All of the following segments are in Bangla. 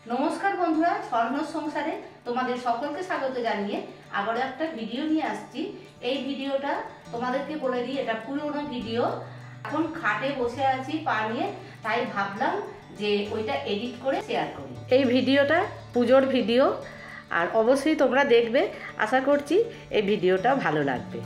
নমস্কার বন্ধুরা, স্বর্ণ সংসারে তোমাদের সকলকে স্বাগত জানিয়ে আবারও একটা ভিডিও নিয়ে আসছি। এই ভিডিওটা তোমাদেরকে বলে দিই, এটা পুরোনো ভিডিও। এখন খাটে বসে আছি পা নিয়ে, তাই ভাবলাম যে ওইটা এডিট করে শেয়ার করি। এই ভিডিওটা পুজোর ভিডিও, আর অবশ্যই তোমরা দেখবে। আশা করছি এই ভিডিওটা ভালো লাগবে।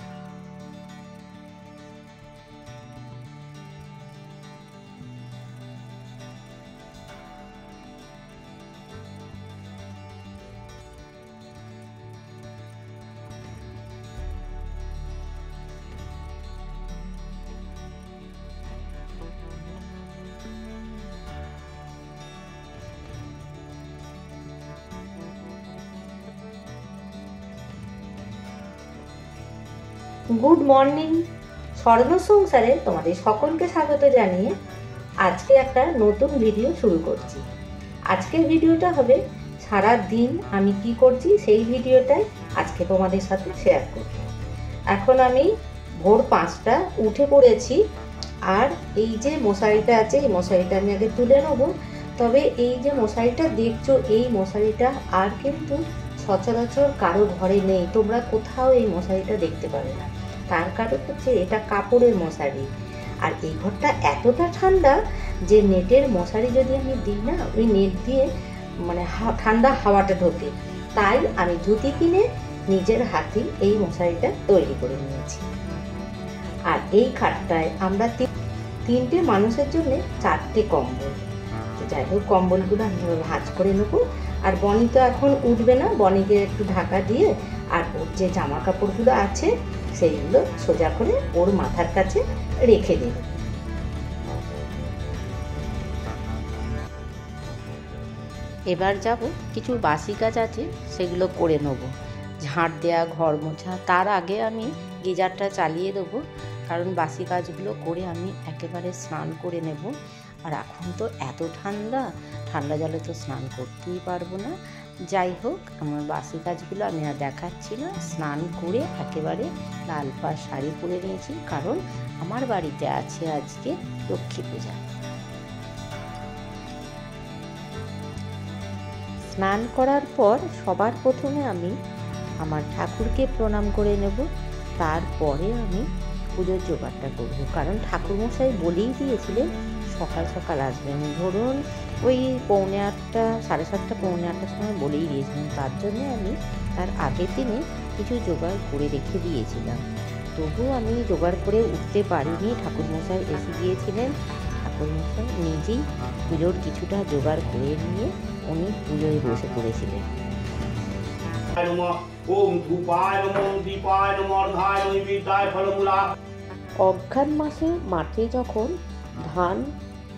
গুড মর্নিং, স্বর্ণ সংসারে তোমাদের সকলকে স্বাগত জানিয়ে আজকে একটা নতুন ভিডিও শুরু করছি। আজকের ভিডিওটা হবে সারা দিন আমি কি করছি সেই ভিডিওটাই আজকে তোমাদের সাথে শেয়ার করব। এখন আমি ভোর 5টা উঠে পড়েছি, আর এই যে মশারিটা আছে এই মশারিটা আমি আগে তুলে নেব। তবে এই যে মশারিটা দেখছো, এই মশারিটা আর কিন্তু সচরাচর কারো ঘরে নেই, তোমরা কোথাও এই মশারিটা দেখতে পাবে না। তার কারণ হচ্ছে এটা কাপড়ের মশারি, আর এই ঘরটা এতটা ঠান্ডা যে নেটের মশারি যদি আমি দিই না, ওই নেট দিয়ে মানে ঠান্ডা হাওয়াটা ঢোকে। তাই আমি ধুতি কিনে নিজের হাতে এই মশারিটা তৈরি করে নিয়েছি। আর এই খাটটায় আমরা তিনটে মানুষের জন্য 4টে কম্বল। যাই হোক, কম্বলগুলো আমি ভাঁজ করে নেবো। আর বনি তো এখন উঠবে না, বনিকে একটু ঢাকা দিয়ে আর ওর যে জামা কাপড়গুলো আছে সেইগুলো সোজা করে ওর মাথার কাছে রেখে দেব। এবার যাব, কিছু বাসি কাজ আছে সেগুলো করে নেব। ঝাঁট দেওয়া, ঘর মোছা। তার আগে আমি গিজারটা চালিয়ে দেবো, কারণ বাসি কাজগুলো করে আমি একেবারে স্নান করে নেব। আর এখন তো এত ঠান্ডা, ঠান্ডা জলে তো স্নান করতেই পারবো না। যাই হোক, আমার বাসি কাজগুলো আমি আর দেখাচ্ছি না। স্নান করে একেবারে লাল পাড় শাড়ি পরে নিয়েছি, কারণ আমার বাড়িতে আছে আজকে লক্ষ্মী পূজা। স্নান করার পর সবার প্রথমে আমি আমার ঠাকুরকে প্রণাম করে নেব। তারপরে আমি পুজোর জোগাড়টা করব, কারণ ঠাকুরমশাই বলেই দিয়েছিলেন সকাল সকাল আসবেন। ধরুন ওই 7:45, 7:30, 7:45 সময় বলেই দিয়েছিলেন। তার জন্য আমি তার আগের দিনে কিছু জোগাড় করে রেখে দিয়েছিলাম। তবুও আমি জোগাড় করে উঠতে পারিনি। ঠাকুরমশাই এসে গিয়েছিলেন। ঠাকুরমশাই নিজেই পুজোর কিছুটা জোগাড় করে নিয়ে উনি পুজোয় বসে পড়েছিলেন। অঘ্রাণ মাসে মাঠে যখন ধান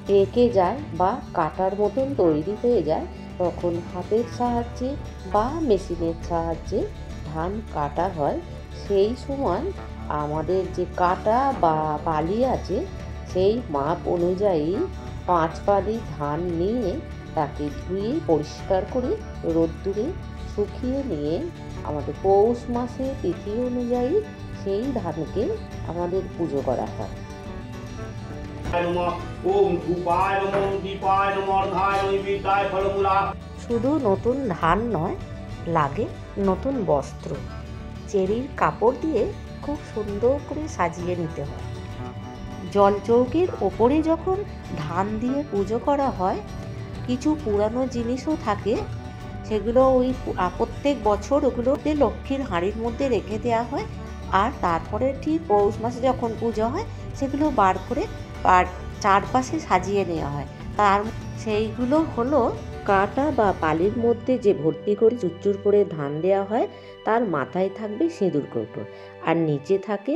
পেকে যায় বা কাটার মতন তৈরি হয়ে যায়, তখন হাতের সাহায্যে বা মেশিনের সাহায্যে ধান কাটা হয়। সেই সময় আমাদের যে কাটা বা বালি আছে, সেই মাপ অনুযায়ী 5 বালি ধান নিয়ে তাকে ধুয়ে পরিষ্কার করে রোদ্দুরে শুকিয়ে নিয়ে আমাদের পৌষ মাসে তিথি অনুযায়ী সেই ধানকে আমাদের পুজো করা হয়। শুধু নতুন ধান নয়, লাগে নতুন বস্ত্র। চেরির কাপড় দিয়ে খুব সুন্দর করে সাজিয়ে নিতে হয়। জলচৌকির ওপরে যখন ধান দিয়ে পুজো করা হয়, কিছু পুরানো জিনিসও থাকে, সেগুলো ওই প্রত্যেক বছর ওগুলোতে লক্ষ্মীর হাঁড়ির মধ্যে রেখে দেওয়া হয়। আর তারপরে ঠিক পৌষ মাসে যখন পুজো হয়, সেগুলো বার করে আর চারপাশে সাজিয়ে নেওয়া হয়। তার সেইগুলো হলো কাটা বা পালির মধ্যে যে ভর্তি করে চুরচুর করে ধান দেওয়া হয়, তার মাথায় থাকবে সিঁদুর কৌটো, আর নিচে থাকে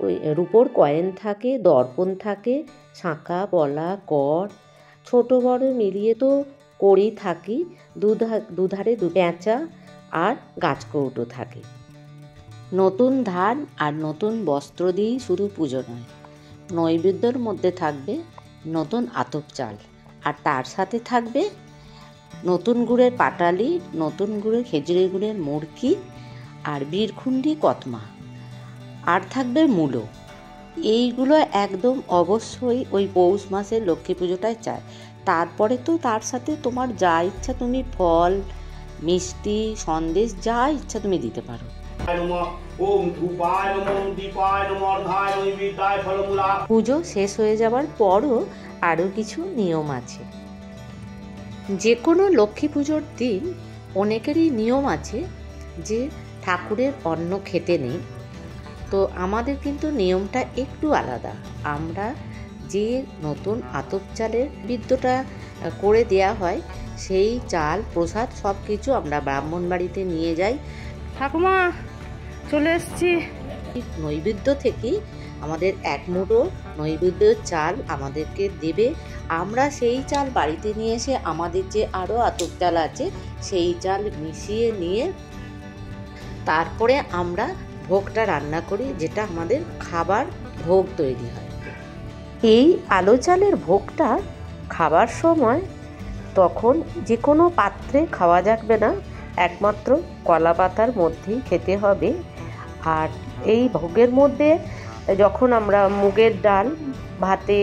ওই রূপোর কয়েন থাকে, দর্পণ থাকে, শাঁখা, পলা, কর, ছোট বড় মিলিয়ে তো করেই থাকি। দুধারে পেঁচা আর গাছকৌটো থাকে। নতুন ধান আর নতুন বস্ত্র দিয়েই শুধু পুজো নয়, নৈবেদ্যর মধ্যে থাকবে নতুন আতপ চাল, আর তার সাথে থাকবে নতুন গুড়ের পাটালি, নতুন গুড়ের খেজুরের গুড়ের মুড়কি, আর বীরখুন্ডি কতমা, আর থাকবে মূলো। এইগুলো একদম অবশ্যই ওই পৌষ মাসের লক্ষ্মী পুজোটায় চায়। তারপরে তো তার সাথে তোমার যা ইচ্ছা তুমি ফল, মিষ্টি, সন্দেশ যা ইচ্ছা তুমি দিতে পারো। পুজো শেষ হয়ে যাবার পরও আরও কিছু নিয়ম আছে। যে কোনো লক্ষ্মী পুজোর দিন অনেকেরই নিয়ম আছে যে ঠাকুরের অন্ন খেতে নেই। তো আমাদের কিন্তু নিয়মটা একটু আলাদা। আমরা যে নতুন আতপ চালের বিদ্যটা করে দেয়া হয় সেই চাল, প্রসাদ সব কিছু আমরা ব্রাহ্মণ বাড়িতে নিয়ে যাই। ঠাকুমা চলে এসছি। নৈবেদ্য থেকেই আমাদের এক মুঠো নৈবেদ্যের চাল আমাদেরকে দেবে। আমরা সেই চাল বাড়িতে নিয়ে এসে আমাদের যে আরও আতপ চাল আছে সেই চাল মিশিয়ে নিয়ে তারপরে আমরা ভোগটা রান্না করি, যেটা আমাদের খাবার ভোগ তৈরি হয়। এই আলো চালের ভোগটা খাবার সময় তখন যে কোনো পাত্রে খাওয়া যাবে না, একমাত্র কলা পাতার মধ্যেই খেতে হবে। আর এই ভোগের মধ্যে যখন আমরা মুগের ডাল ভাতে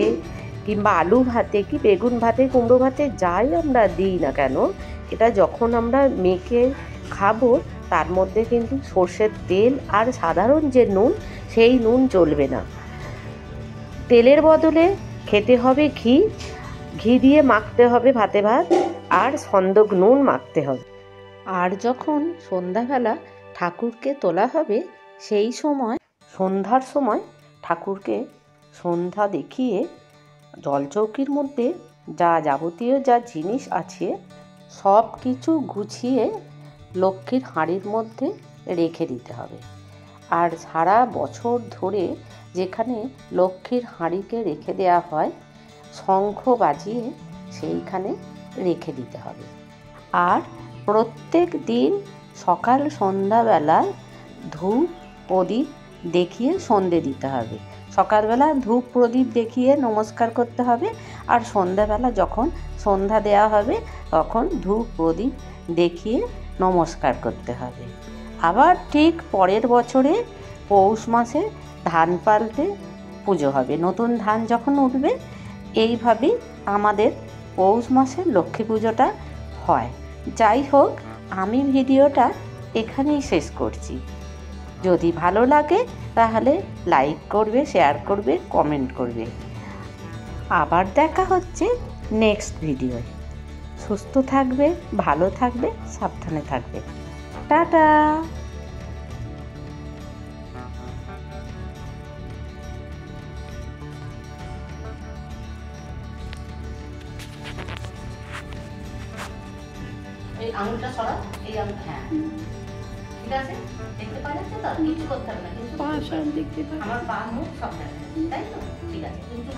কিংবা আলু ভাতে কি বেগুন ভাতে কুমড়ো ভাতে যাই আমরা দিই না কেন, এটা যখন আমরা মেখে খাবো তার মধ্যে কিন্তু সর্ষের তেল আর সাধারণ যে নুন সেই নুন চলবে না। তেলের বদলে খেতে হবে ঘি, ঘি দিয়ে মাখতে হবে ভাতে ভাত, আর সন্দক নুন মাখতে হবে। আর যখন সন্ধ্যাবেলা ঠাকুরকে তোলা হবে সেই সময় সন্ধ্যার সময় ঠাকুরকে সন্ধ্যা দেখিয়ে জলচৌকির মধ্যে যা যাবতীয় যা জিনিস আছে সব কিছু গুছিয়ে লক্ষ্মীর হাঁড়ির মধ্যে রেখে দিতে হবে। আর সারা বছর ধরে যেখানে লক্ষ্মীর হাঁড়িকে রেখে দেওয়া হয় শঙ্খ বাজিয়ে সেইখানে রেখে দিতে হবে। আর প্রত্যেক দিন সকাল সন্ধ্যাবেলায় ধূপ প্রদীপ দেখিয়ে সন্ধে দিতে হবে। সকালবেলা ধূপ প্রদীপ দেখিয়ে নমস্কার করতে হবে, আর সন্ধ্যাবেলা যখন সন্ধ্যা দেওয়া হবে তখন ধূপ প্রদীপ দেখিয়ে নমস্কার করতে হবে। আবার ঠিক পরের বছরে পৌষ মাসে ধান পাল্টে পুজো হবে, নতুন ধান যখন উঠবে। এইভাবেই আমাদের পৌষ মাসের লক্ষ্মী পুজোটা হয়। যাই হোক, আমি ভিডিওটা এখানেই শেষ করছি। যদি ভালো লাগে তাহলে লাইক করবে, শেয়ার করবে, কমেন্ট করবে। আবার দেখা হচ্ছে নেক্সট ভিডিওয়। সুস্থ থাকবে, ভালো থাকবে, সাবধানে থাকবে। টাটা। এই আঙুলটা সরা, এই আঙুল, হ্যাঁ ঠিক আছে, দেখতে পাওয়া যাচ্ছে তো, কিছু করতে হবে না, কিন্তু আমার পা মুখ সব দেখা যাচ্ছে, তাই তো? ঠিক আছে, কিন্তু